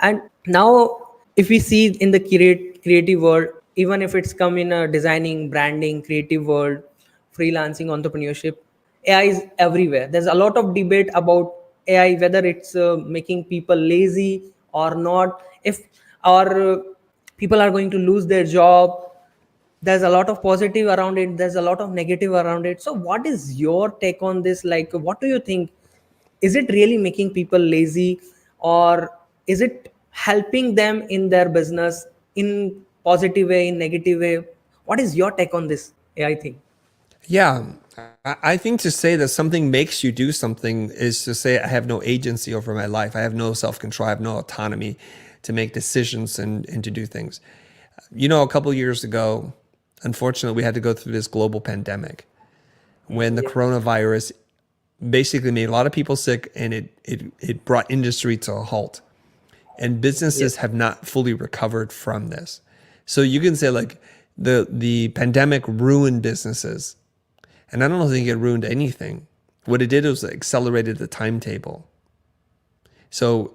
And now, if we see in the creative world, even if it's come in a designing, branding, creative world, freelancing, entrepreneurship, AI is everywhere. There's a lot of debate about AI, whether it's making people lazy or not, if or people are going to lose their job. There's a lot of positive around it, there's a lot of negative around it. So what is your take on this? Like, what do you think? Is it really making people lazy, or is it helping them in their business in positive way, in negative way? What is your take on this AI thing? Yeah, I think to say that something makes you do something is to say I have no agency over my life. I have no self-control. I have no autonomy to make decisions and to do things. You know, a couple of years ago, unfortunately, we had to go through this global pandemic when the Yeah. coronavirus basically made a lot of people sick, and it brought industry to a halt. And Yes. businesses have not fully recovered from this. So you can say like the pandemic ruined businesses. And I don't think it ruined anything. What it did was accelerated the timetable. So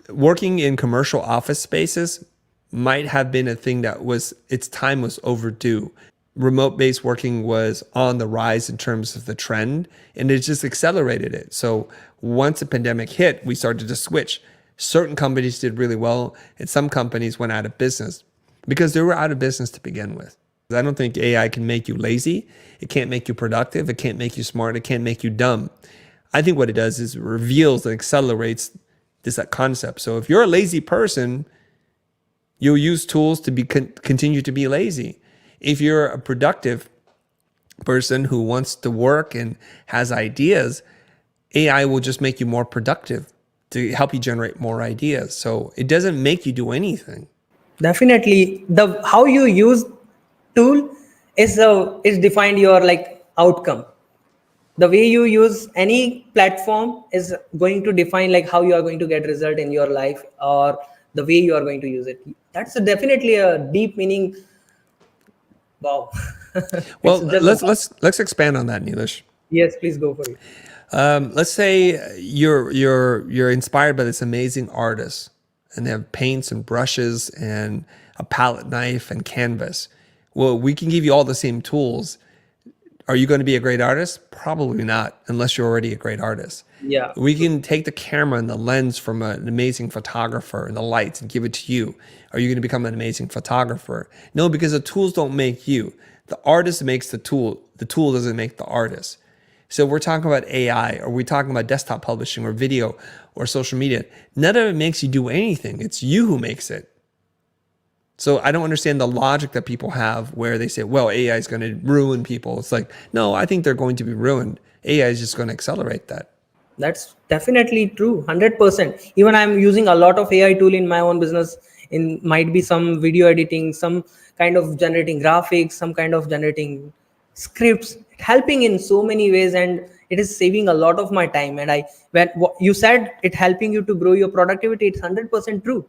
working in commercial office spaces might have been a thing that was, its time was overdue. Remote based working was on the rise in terms of the trend, and it just accelerated it. So once the pandemic hit, we started to switch. Certain companies did really well, and some companies went out of business because they were out of business to begin with. I don't think AI can make you lazy. It can't make you productive. It can't make you smart. It can't make you dumb. I think what it does is it reveals and accelerates this concept. So if you're a lazy person, you'll use tools to continue to be lazy. If you're a productive person who wants to work and has ideas, AI will just make you more productive to help you generate more ideas. So it doesn't make you do anything. Definitely, the how you use tool is defined your like outcome. The way you use any platform is going to define like how you are going to get result in your life, or the way you are going to use it. That's definitely a deep meaning. Wow. It's Well, just a let's expand on that, Nilesh. yes, please go for it. Let's say you're inspired by this amazing artist, and they have paints and brushes and a palette knife and canvas. Well, we can give you all the same tools. Are you going to be a great artist? Probably not, unless you're already a great artist. Yeah, We true. can take the camera and the lens from an amazing photographer and the lights and give it to you. Are you going to become an amazing photographer? No, because the tools don't make you. The artist makes the tool. The tool doesn't make the artist. So we're talking about AI, or we're talking about desktop publishing or video or social media. None of it makes you do anything. It's you who makes it. So I don't understand the logic that people have where they say, well, AI is going to ruin people. It's like, no, I think they're going to be ruined. AI is just going to accelerate that. That's definitely true, 100%. Even I'm using a lot of AI tool in my own business. In might be some video editing, some kind of generating graphics, some kind of generating scripts, helping in so many ways, and it is saving a lot of my time. And I when you said it helping you to grow your productivity, it's 100% true.